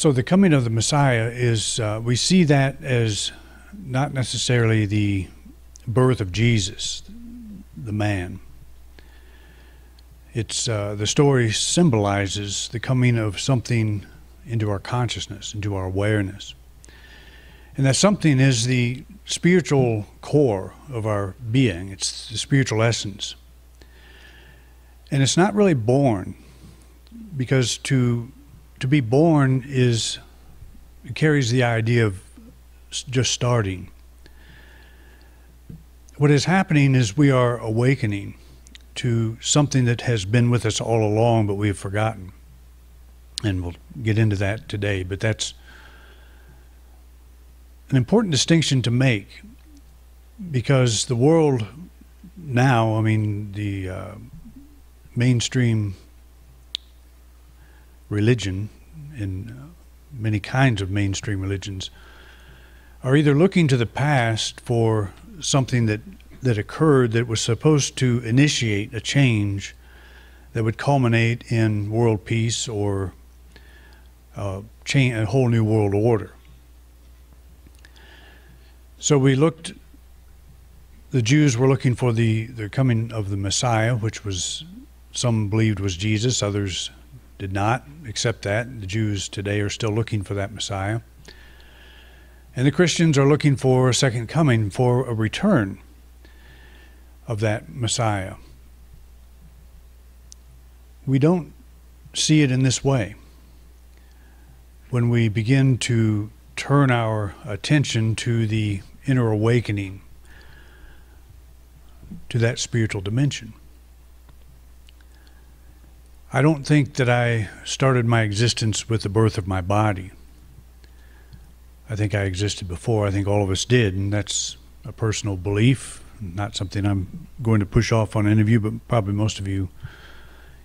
So the coming of the Messiah is, we see that as not necessarily the birth of Jesus, the man. It's the story symbolizes the coming of something into our consciousness, into our awareness. And that something is the spiritual core of our being. It's the spiritual essence. And it's not really born, because to be born it carries the idea of just starting. What is happening is we are awakening to something that has been with us all along, but we have forgotten. And we'll get into that today, but that's an important distinction to make, because the world now, I mean, the mainstream religion, and many kinds of mainstream religions, are either looking to the past for something that occurred that was supposed to initiate a change that would culminate in world peace or a whole new world order. So the Jews were looking for the coming of the Messiah, which was, some believed was Jesus, others did not accept that. The Jews today are still looking for that Messiah. And the Christians are looking for a second coming, for a return of that Messiah. We don't see it in this way. When we begin to turn our attention to the inner awakening, to that spiritual dimension. I don't think that I started my existence with the birth of my body. I think I existed before. I think all of us did, and that's a personal belief, not something I'm going to push off on any of you, but probably most of you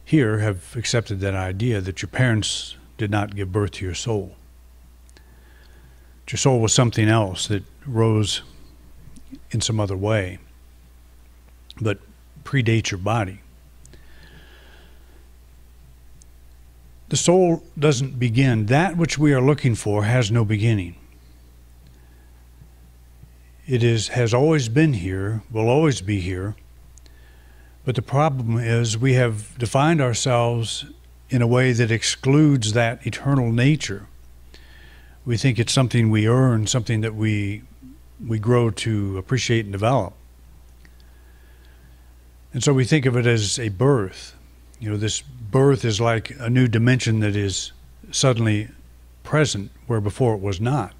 here have accepted that idea that your parents did not give birth to your soul. Your soul was something else that rose in some other way, but predates your body. The soul doesn't begin. That which we are looking for has no beginning. It has always been here, will always be here. But the problem is we have defined ourselves in a way that excludes that eternal nature. We think it's something we earn, something that we grow to appreciate and develop. And so we think of it as a birth. You know, this birth is like a new dimension that is suddenly present where before it was not.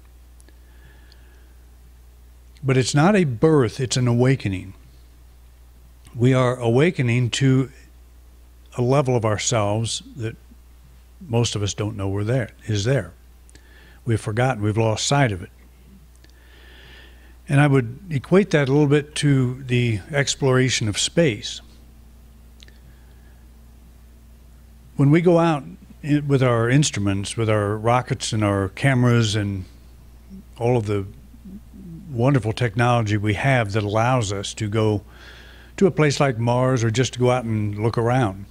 But it's not a birth, it's an awakening. We are awakening to a level of ourselves that most of us don't know is there. We've forgotten, we've lost sight of it. And I would equate that a little bit to the exploration of space. When we go out with our instruments, with our rockets and our cameras and all of the wonderful technology we have that allows us to go to a place like Mars, or just to go out and look around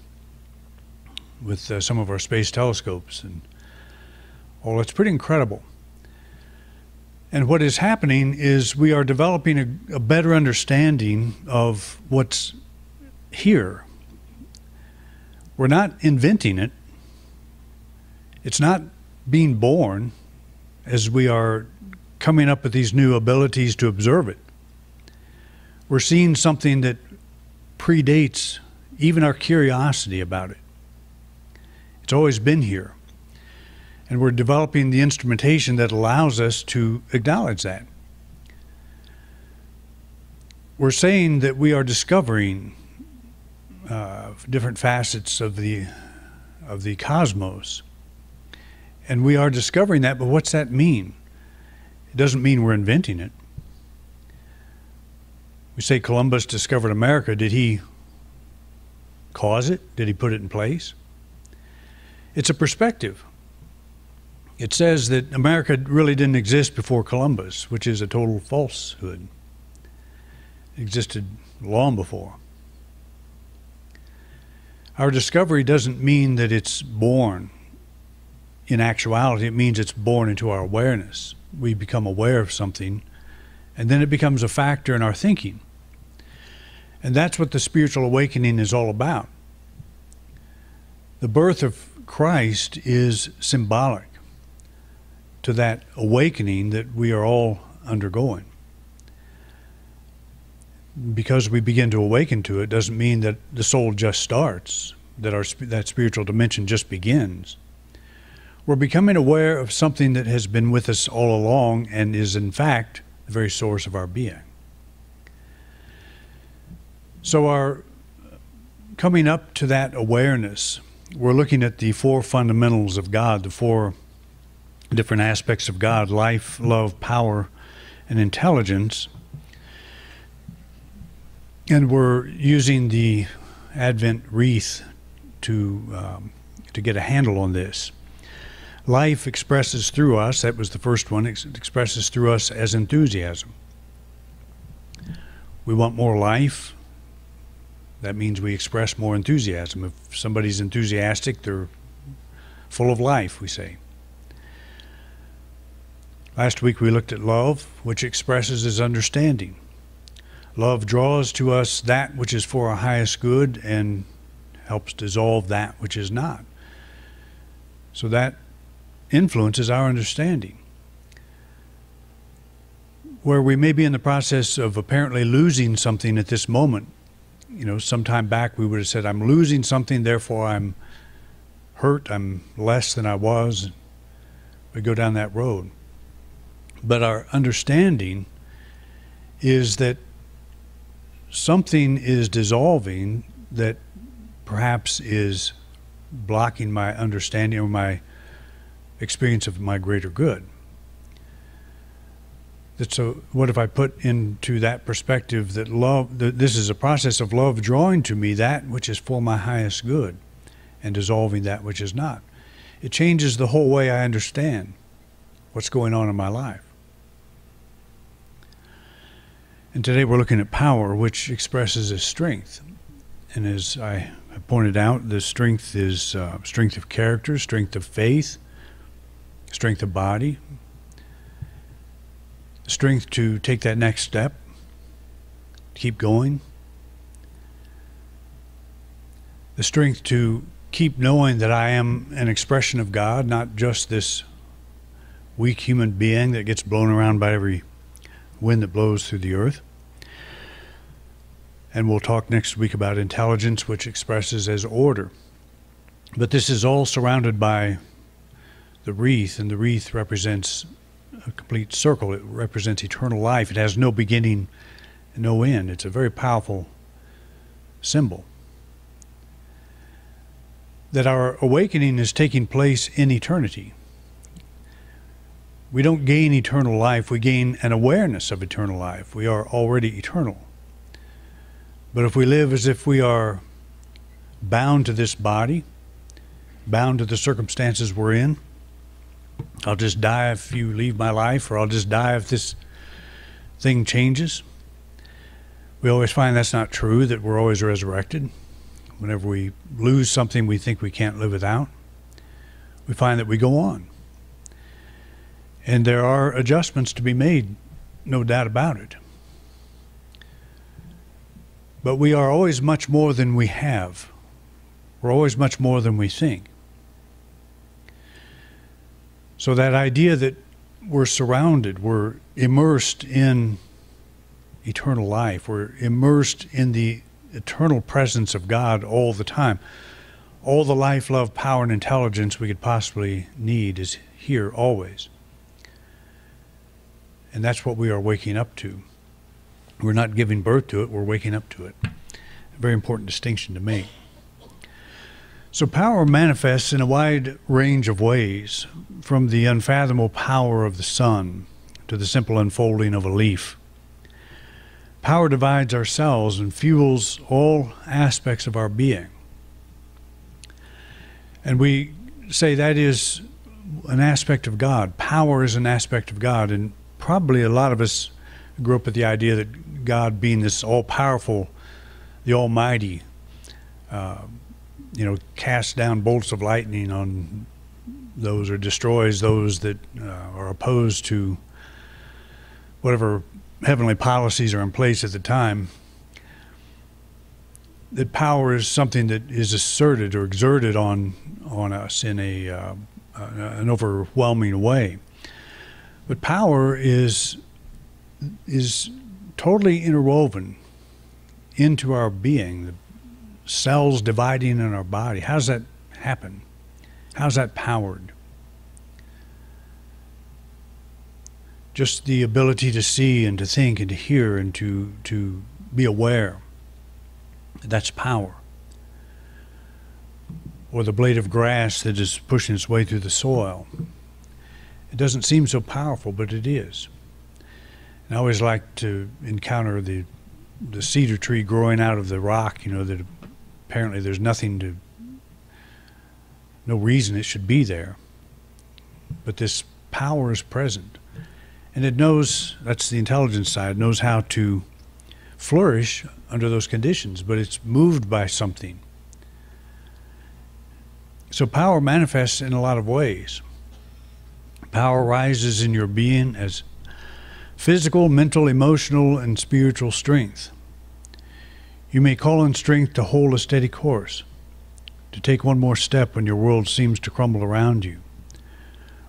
with some of our space telescopes, and it's pretty incredible. And what is happening is we are developing a better understanding of what's here. We're not inventing it. It's not being born as we are coming up with these new abilities to observe it. We're seeing something that predates even our curiosity about it. It's always been here. And we're developing the instrumentation that allows us to acknowledge that. We're saying that we are discovering different facets of the cosmos. And we are discovering that, but what's that mean? It doesn't mean we're inventing it. We say Columbus discovered America. Did he cause it? Did he put it in place? It's a perspective. It says that America really didn't exist before Columbus, which is a total falsehood. It existed long before. Our discovery doesn't mean that it's born. in actuality, it means it's born into our awareness. We become aware of something, and then it becomes a factor in our thinking. And that's what the spiritual awakening is all about. The birth of Christ is symbolic to that awakening that we are all undergoing. Because we begin to awaken to it doesn't mean that the soul just starts, that spiritual dimension just begins. We're becoming aware of something that has been with us all along and is in fact the very source of our being. So our coming up to that awareness, we're looking at the four fundamentals of God, the four different aspects of God: life, love, power, and intelligence. And we're using the Advent wreath to get a handle on this. Life expresses through us, that was the first one, it expresses through us as enthusiasm. We want more life. That means we express more enthusiasm. If somebody's enthusiastic, they're full of life, we say. Last week we looked at love, which expresses as understanding. Love draws to us that which is for our highest good and helps dissolve that which is not. So that influences our understanding. Where we may be in the process of apparently losing something at this moment, some time back we would have said, I'm losing something, therefore I'm hurt, I'm less than I was. We go down that road. But our understanding is that something is dissolving that perhaps is blocking my understanding or my experience of my greater good. So what if I put into that perspective that love, this is a process of love drawing to me that which is for my highest good and dissolving that which is not. It changes the whole way I understand what's going on in my life. And today we're looking at power, which expresses as strength. And as I have pointed out, the strength is strength of character, strength of faith, strength of body, strength to take that next step, keep going, the strength to keep knowing that I am an expression of God, not just this weak human being that gets blown around by every wind that blows through the earth. And we'll talk next week about intelligence, which expresses as order. But this is all surrounded by the wreath, and the wreath represents a complete circle. It represents eternal life. It has no beginning and no end. It's a very powerful symbol. That our awakening is taking place in eternity. We don't gain eternal life, we gain an awareness of eternal life. We are already eternal. But if we live as if we are bound to this body, bound to the circumstances we're in, I'll just die if you leave my life, or I'll just die if this thing changes. We always find that's not true, that we're always resurrected. Whenever we lose something we think we can't live without, we find that we go on. And there are adjustments to be made, no doubt about it. But we are always much more than we have. We're always much more than we think. So that idea that we're surrounded, we're immersed in eternal life, we're immersed in the eternal presence of God all the time. All the life, love, power, and intelligence we could possibly need is here always. And that's what we are waking up to. We're not giving birth to it, we're waking up to it. A very important distinction to make. So power manifests in a wide range of ways, from the unfathomable power of the sun to the simple unfolding of a leaf. Power divides our cells and fuels all aspects of our being. And we say that is an aspect of God. Power is an aspect of God, and probably a lot of us grew up with the idea that God being this all-powerful, the Almighty, cast down bolts of lightning on those or destroys those that are opposed to whatever heavenly policies are in place at the time. That power is something that is asserted or exerted on us in an overwhelming way. But power is totally interwoven into our being, the cells dividing in our body. How does that happen? How's that powered? Just the ability to see and to think and to hear and to be aware. That's power. Or the blade of grass that is pushing its way through the soil. It doesn't seem so powerful, but it is. And I always like to encounter the cedar tree growing out of the rock, that apparently there's no reason it should be there. But this power is present. And it knows, that's the intelligence side, knows how to flourish under those conditions, but it's moved by something. So power manifests in a lot of ways. Power rises in your being as physical, mental, emotional, and spiritual strength. You may call on strength to hold a steady course, to take one more step when your world seems to crumble around you,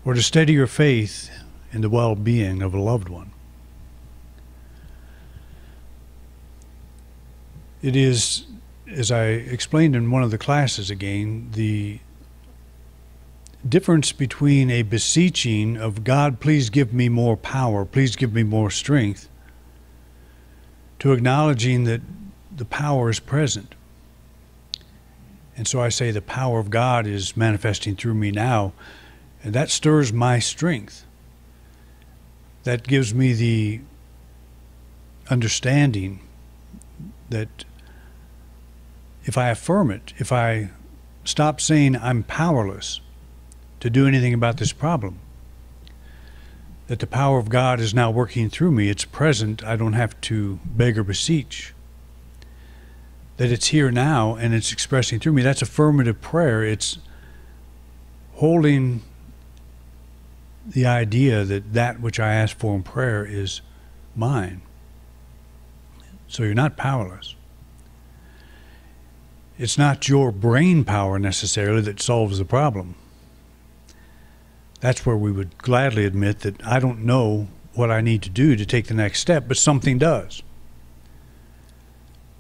or to steady your faith in the well-being of a loved one. It is, as I explained in one of the classes again, the difference between a beseeching of God, please give me more power, please give me more strength, to acknowledging that the power is present. And so I say the power of God is manifesting through me now, and that stirs my strength. That gives me the understanding that if I affirm it, if I stop saying I'm powerless to do anything about this problem, that the power of God is now working through me, it's present, I don't have to beg or beseech, that it's here now and it's expressing through me. That's affirmative prayer. It's holding the idea that that which I ask for in prayer is mine. So you're not powerless. It's not your brain power necessarily that solves the problem. That's where we would gladly admit that I don't know what I need to do to take the next step, but something does.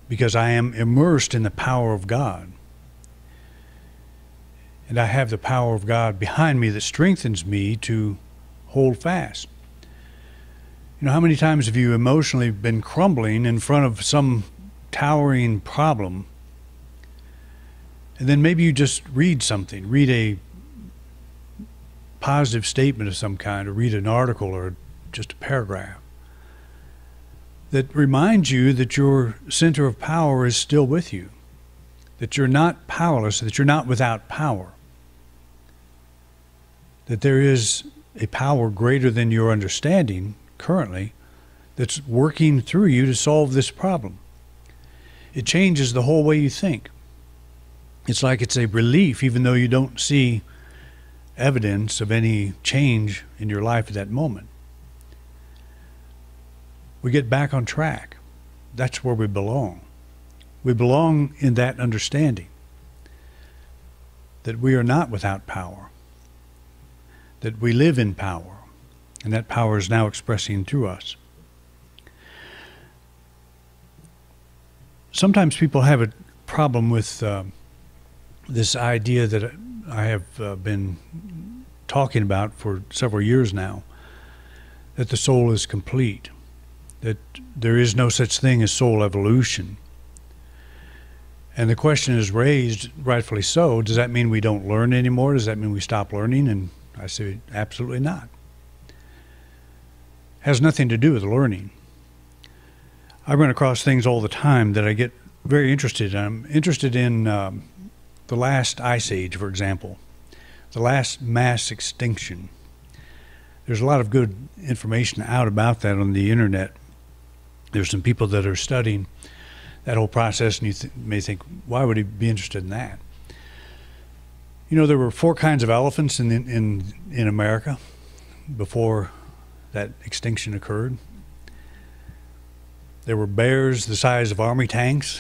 Because I am immersed in the power of God. And I have the power of God behind me that strengthens me to hold fast. How many times have you emotionally been crumbling in front of some towering problem, and then maybe you just read something, read a positive statement of some kind, or read an article or just a paragraph that reminds you that your center of power is still with you, that you're not powerless, that you're not without power, that there is a power greater than your understanding currently that's working through you to solve this problem. It changes the whole way you think. It's like it's a relief, even though you don't see evidence of any change in your life at that moment. We get back on track. That's where we belong. We belong in that understanding that we are not without power, that we live in power, and that power is now expressing through us. Sometimes people have a problem with this idea that I have been talking about for several years now, that the soul is complete, that there is no such thing as soul evolution. And the question is raised, rightfully so, does that mean we don't learn anymore? Does that mean we stop learning? And I say, absolutely not. Has nothing to do with learning. I run across things all the time that I get very interested in. I'm interested in the last ice age, for example, the last mass extinction. There's a lot of good information out about that on the internet. There's some people that are studying that whole process, and you may think, why would he be interested in that? You know, there were 4 kinds of elephants in America before that extinction occurred. There were bears the size of army tanks,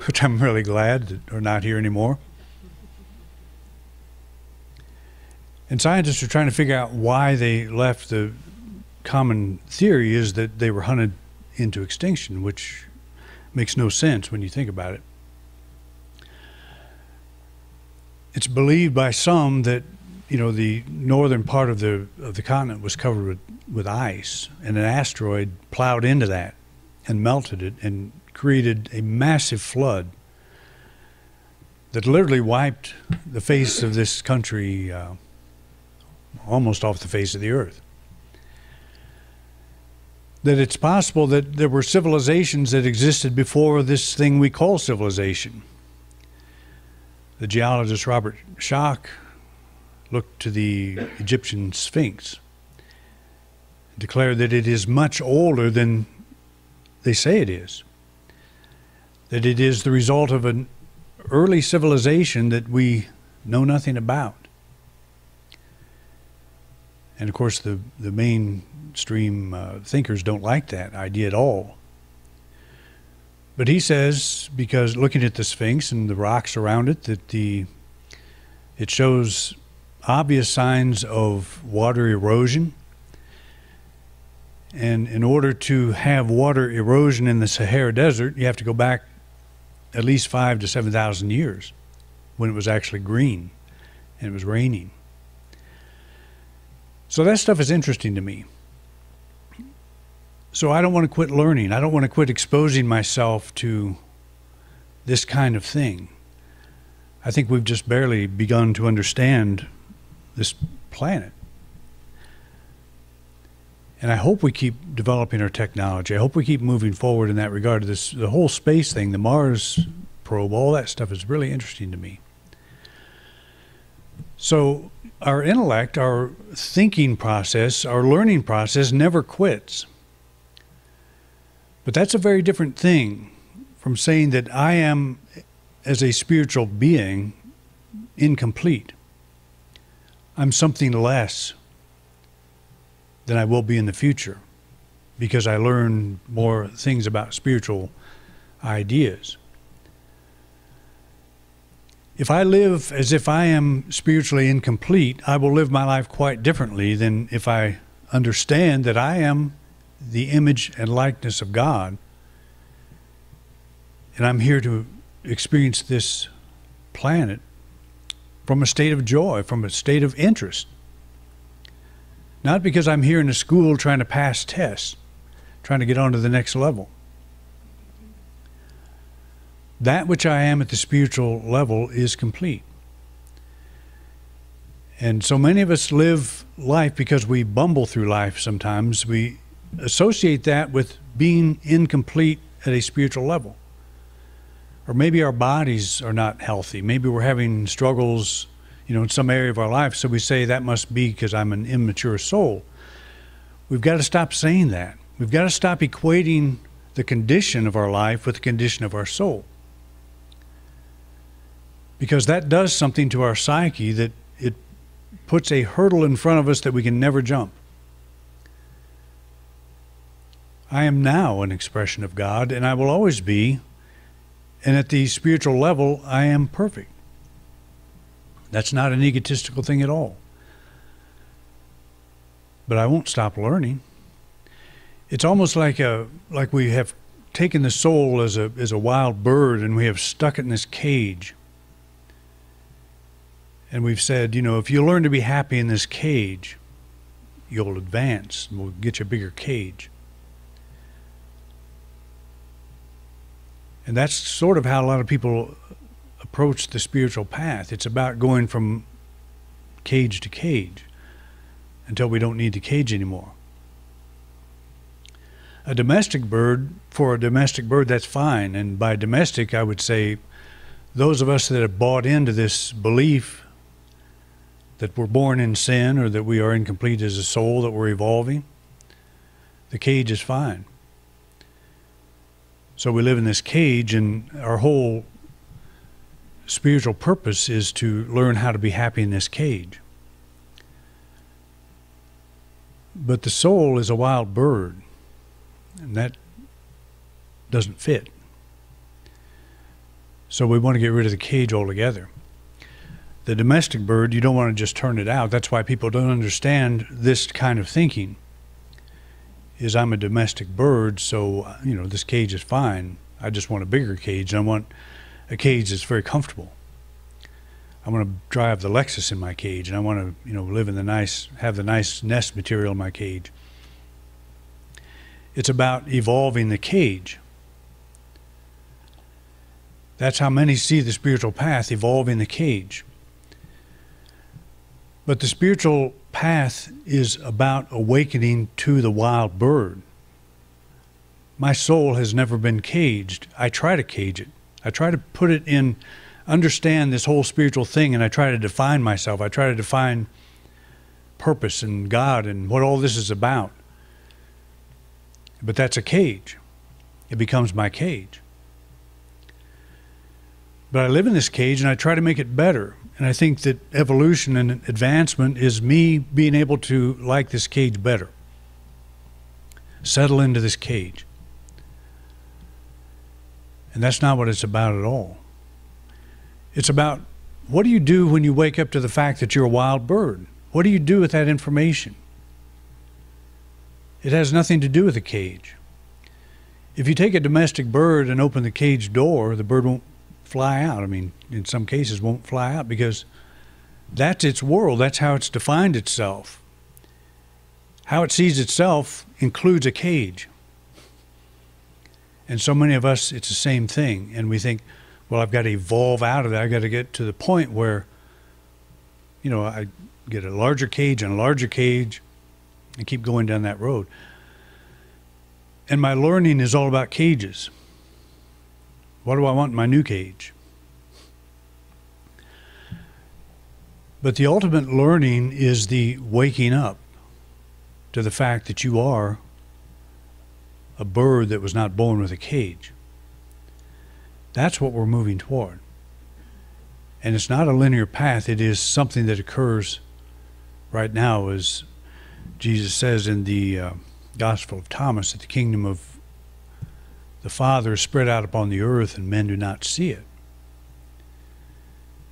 which I'm really glad that are not here anymore. And scientists are trying to figure out why they left. The common theory is that they were hunted into extinction, which makes no sense when you think about it. It's believed by some that, you know, the northern part of the continent was covered with ice, and an asteroid plowed into that and melted it and created a massive flood that literally wiped the face of this country almost off the face of the earth. That it's possible that there were civilizations that existed before this thing we call civilization. The geologist Robert Schoch looked to the Egyptian Sphinx, declared that it is much older than they say it is, that it is the result of an early civilization that we know nothing about. And of course, the mainstream thinkers don't like that idea at all. But he says, because looking at the Sphinx and the rocks around it, that it shows obvious signs of water erosion. And in order to have water erosion in the Sahara Desert, you have to go back at least 5,000 to 7,000 years when it was actually green and it was raining. So that stuff is interesting to me. So I don't want to quit learning. I don't want to quit exposing myself to this kind of thing. I think we've just barely begun to understand this planet. And I hope we keep developing our technology. I hope we keep moving forward in that regard. The whole space thing, the Mars probe, all that stuff is really interesting to me. So our intellect, our thinking process, our learning process never quits. But that's a very different thing from saying that I am, as a spiritual being, incomplete. I'm something less than I will be in the future because I learn more things about spiritual ideas. If I live as if I am spiritually incomplete, I will live my life quite differently than if I understand that I am the image and likeness of God, and I'm here to experience this planet from a state of joy, from a state of interest. Not because I'm here in a school trying to pass tests, trying to get on to the next level. That which I am at the spiritual level is complete. And so many of us live life because we bumble through life sometimes. We associate that with being incomplete at a spiritual level. Or maybe our bodies are not healthy. Maybe we're having struggles, in some area of our life, so we say that must be because I'm an immature soul. We've got to stop saying that. We've got to stop equating the condition of our life with the condition of our soul. Because that does something to our psyche, that it puts a hurdle in front of us that we can never jump. I am now an expression of God, and I will always be. And at the spiritual level, I am perfect. That's not an egotistical thing at all. But I won't stop learning. It's almost like we have taken the soul as a wild bird, and we have stuck it in this cage. And we've said, if you learn to be happy in this cage, you'll advance, and we'll get you a bigger cage. And that's sort of how a lot of people approach the spiritual path. It's about going from cage to cage until we don't need the cage anymore. For a domestic bird, that's fine. And by domestic, I would say those of us that have bought into this belief that we're born in sin or that we are incomplete as a soul, that we're evolving, the cage is fine. So we live in this cage, and our whole spiritual purpose is to learn how to be happy in this cage. But the soul is a wild bird, and that doesn't fit. So we want to get rid of the cage altogether. The domestic bird, you don't want to just turn it out. That's why people don't understand this kind of thinking. Is I'm a domestic bird, so this cage is fine. I just want a bigger cage. I want a cage that's very comfortable. I want to drive the Lexus in my cage, and I want to, live in have the nice nest material in my cage. It's about evolving the cage. That's how many see the spiritual path, evolving the cage. But the spiritual path is about awakening to the wild bird. My soul has never been caged. I try to cage it. I try to put it in, understand this whole spiritual thing, and I try to define myself. I try to define purpose and God and what all this is about. But that's a cage. It becomes my cage. But I live in this cage and I try to make it better. And I think that evolution and advancement is me being able to like this cage better. Settle into this cage. And that's not what it's about at all. It's about, what do you do when you wake up to the fact that you're a wild bird? What do you do with that information? It has nothing to do with the cage. If you take a domestic bird and open the cage door, the bird won't fly out. I mean, in some cases won't fly out, because that's its world. That's how it's defined itself. How it sees itself includes a cage. And so many of us, it's the same thing. And we think, well, I've got to evolve out of that. I've got to get to the point where, I get a larger cage and a larger cage and keep going down that road. And my learning is all about cages. What do I want in my new cage? But the ultimate learning is the waking up to the fact that you are a bird that was not born with a cage. That's what we're moving toward. And it's not a linear path. It is something that occurs right now, as Jesus says in the Gospel of Thomas, that the kingdom of the Father is spread out upon the earth and men do not see it.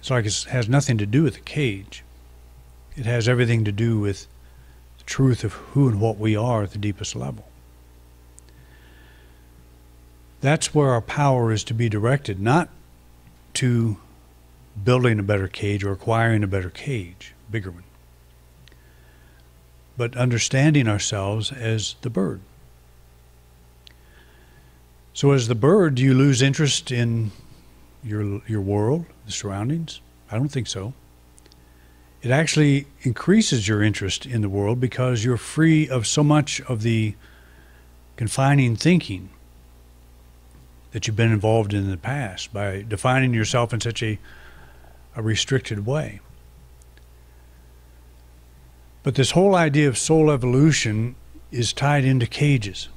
It's like it has nothing to do with the cage. It has everything to do with the truth of who and what we are at the deepest level. That's where our power is to be directed, not to building a better cage or acquiring a better cage, a bigger one, but understanding ourselves as the bird. So as the bird, do you lose interest in your world, the surroundings? I don't think so. It actually increases your interest in the world, because you're free of so much of the confining thinking that you've been involved in the past by defining yourself in such a restricted way. But this whole idea of soul evolution is tied into cages.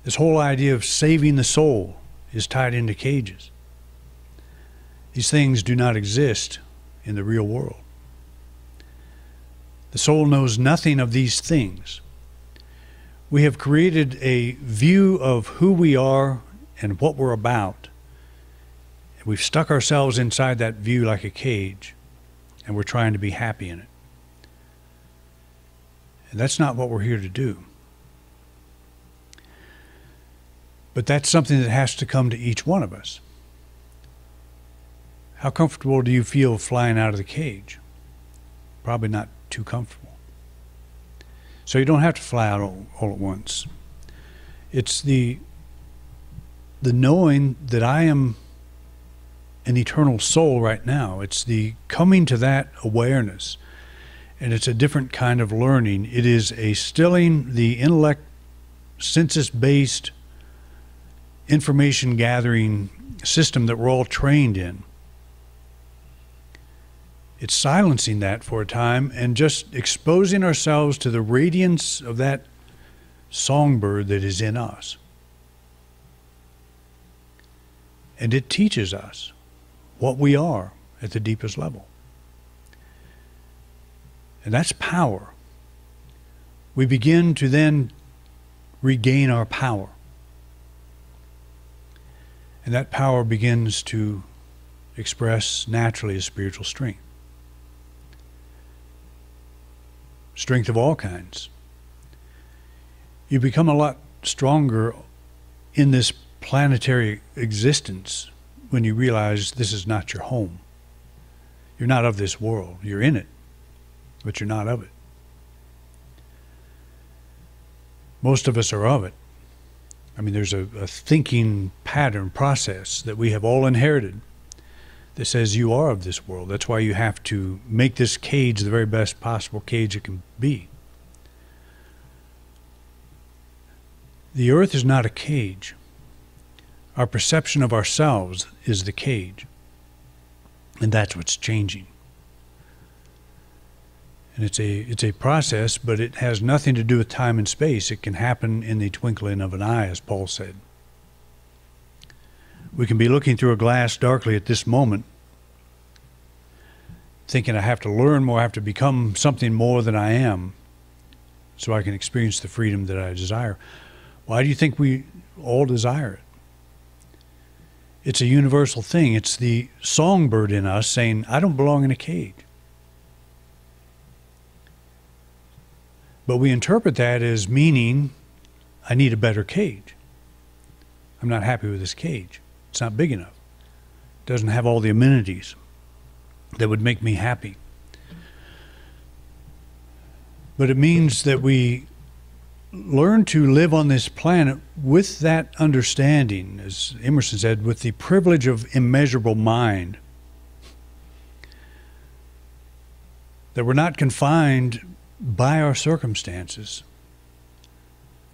This whole idea of saving the soul is tied into cages. These things do not exist in the real world. The soul knows nothing of these things. We have created a view of who we are and what we're about. And we've stuck ourselves inside that view like a cage, and we're trying to be happy in it. And that's not what we're here to do. But that's something that has to come to each one of us. How comfortable do you feel flying out of the cage? Probably not too comfortable. So you don't have to fly out all at once. It's the knowing that I am an eternal soul right now. It's the coming to that awareness. And it's a different kind of learning. It is a stilling the intellect, census-based information gathering system that we're all trained in. It's silencing that for a time and just exposing ourselves to the radiance of that songbird that is in us. And it teaches us. what we are at the deepest level. And that's power. We begin to then regain our power. And that power begins to express naturally as spiritual strength. Strength of all kinds. You become a lot stronger in this planetary existence when you realize this is not your home. You're not of this world. You're in it, but you're not of it. Most of us are of it. I mean, there's a thinking pattern process that we have all inherited that says you are of this world. That's why you have to make this cage the very best possible cage it can be. The earth is not a cage. Our perception of ourselves is the cage. And that's what's changing. And it's a process, but it has nothing to do with time and space. It can happen in the twinkling of an eye, as Paul said. We can be looking through a glass darkly at this moment, thinking I have to learn more, I have to become something more than I am, so I can experience the freedom that I desire. Why do you think we all desire it? It's a universal thing. It's the songbird in us saying, I don't belong in a cage. But we interpret that as meaning, I need a better cage. I'm not happy with this cage. It's not big enough. It doesn't have all the amenities that would make me happy. But it means that we learn to live on this planet with that understanding, as Emerson said, with the privilege of immeasurable mind. That we're not confined by our circumstances.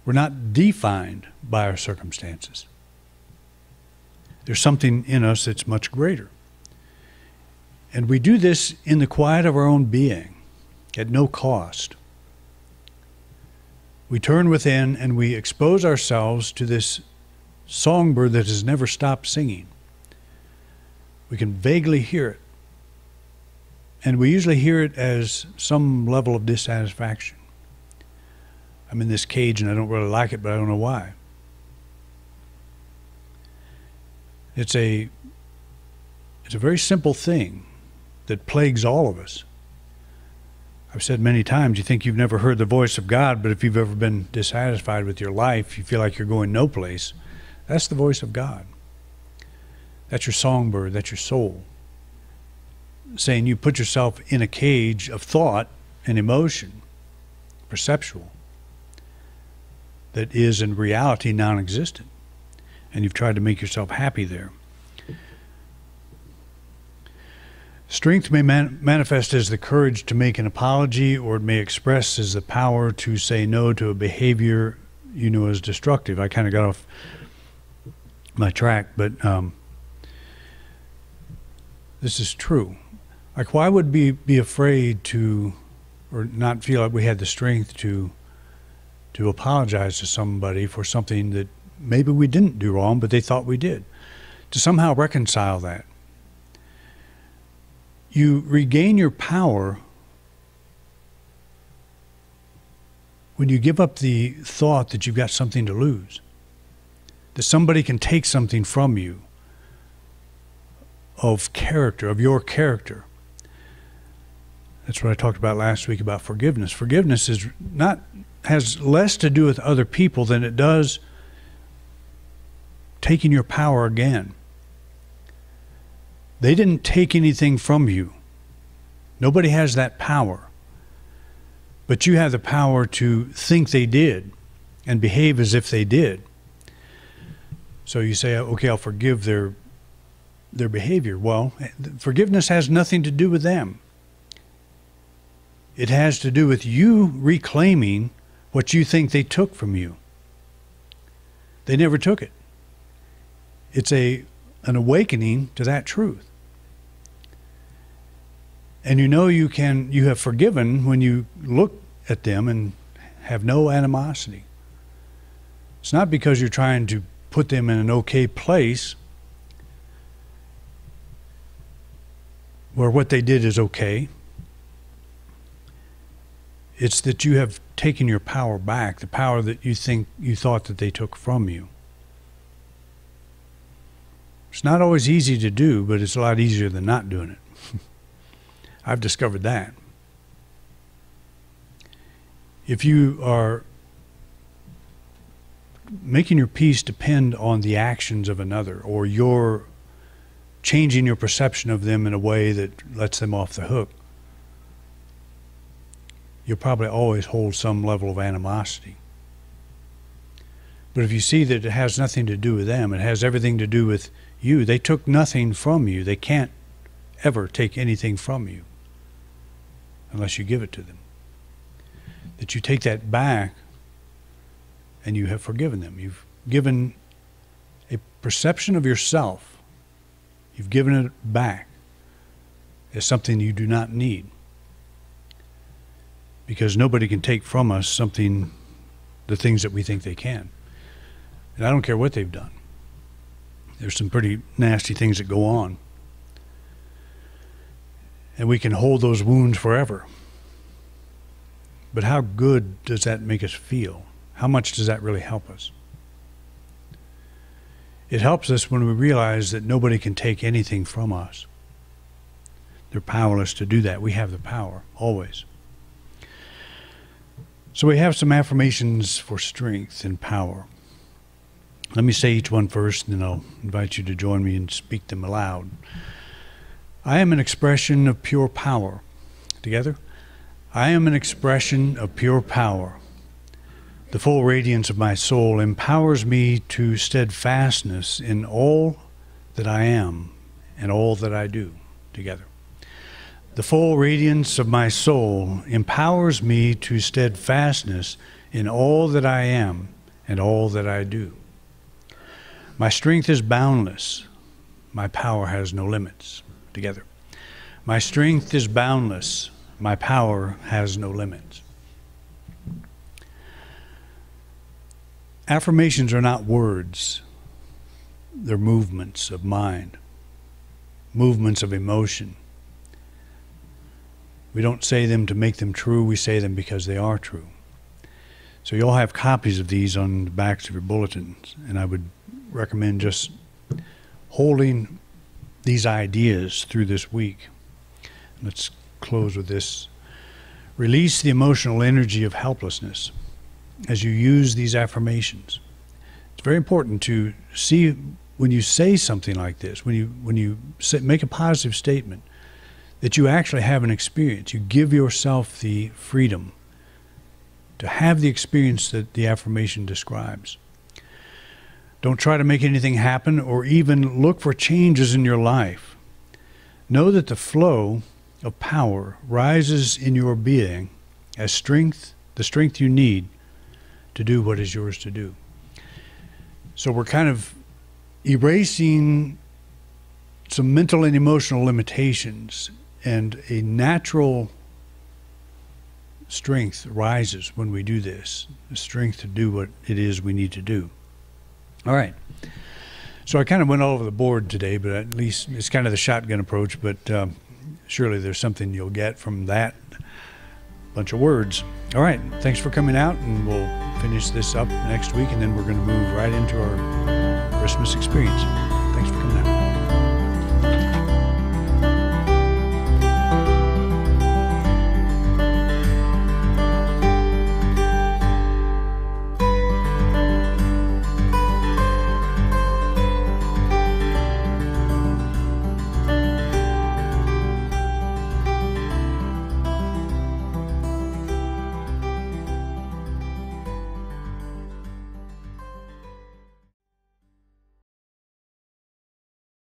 We're not defined by our circumstances. There's something in us that's much greater. And we do this in the quiet of our own being, at no cost. We turn within and we expose ourselves to this songbird that has never stopped singing. We can vaguely hear it. And we usually hear it as some level of dissatisfaction. I'm in this cage and I don't really like it, but I don't know why. It's a very simple thing that plagues all of us. I've said many times, you think you've never heard the voice of God, but if you've ever been dissatisfied with your life, you feel like you're going no place, that's the voice of God. That's your songbird, that's your soul, saying you put yourself in a cage of thought and emotion, perceptual, that is in reality non-existent, and you've tried to make yourself happy there. Strength may manifest as the courage to make an apology, or it may express as the power to say no to a behavior you know is destructive. I kind of got off my track, but this is true. Like, why would we be afraid to, or not feel like we had the strength to apologize to somebody for something that maybe we didn't do wrong, but they thought we did? To somehow reconcile that. You regain your power when you give up the thought that you've got something to lose, that somebody can take something from you of character, of your character. That's what I talked about last week about forgiveness. Forgiveness has less to do with other people than it does taking your power again. They didn't take anything from you. Nobody has that power. But you have the power to think they did and behave as if they did. So you say, okay, I'll forgive their behavior. Well, forgiveness has nothing to do with them. It has to do with you reclaiming what you think they took from you. They never took it. It's an awakening to that truth. And you know you have forgiven when you look at them and have no animosity. It's not because you're trying to put them in an okay place. where what they did is okay. It's that you have taken your power back, the power that you thought that they took from you. It's not always easy to do, but it's a lot easier than not doing it. I've discovered that. If you are making your peace depend on the actions of another, or you're changing your perception of them in a way that lets them off the hook, you'll probably always hold some level of animosity. But if you see that it has nothing to do with them, it has everything to do with you, they took nothing from you. They can't ever take anything from you unless you give it to them. That you take that back and you have forgiven them. You've given a perception of yourself. You've given it back as something you do not need. Because nobody can take from us the things that we think they can. And I don't care what they've done. There's some pretty nasty things that go on. And we can hold those wounds forever. But how good does that make us feel? How much does that really help us? It helps us when we realize that nobody can take anything from us. They're powerless to do that. We have the power, always. So we have some affirmations for strength and power. Let me say each one first, and then I'll invite you to join me and speak them aloud. I am an expression of pure power. Together? I am an expression of pure power. The full radiance of my soul empowers me to steadfastness in all that I am and all that I do. Together. The full radiance of my soul empowers me to steadfastness in all that I am and all that I do. My strength is boundless. My power has no limits. Together. My strength is boundless. My power has no limits. Affirmations are not words. They're movements of mind, movements of emotion. We don't say them to make them true. We say them because they are true. So you'll have copies of these on the backs of your bulletins, and I would recommend just holding these ideas through this week. Let's close with this. Release the emotional energy of helplessness as you use these affirmations. It's very important to see when you say something like this, when you make a positive statement, that you actually have an experience. You give yourself the freedom to have the experience that the affirmation describes. Don't try to make anything happen or even look for changes in your life. Know that the flow of power rises in your being as strength, the strength you need to do what is yours to do. So we're kind of erasing some mental and emotional limitations, and a natural strength rises when we do this, the strength to do what it is we need to do. All right. So I kind of went all over the board today, but at least it's kind of the shotgun approach, but surely there's something you'll get from that bunch of words. All right. Thanks for coming out, and we'll finish this up next week, and then we're going to move right into our Christmas experience.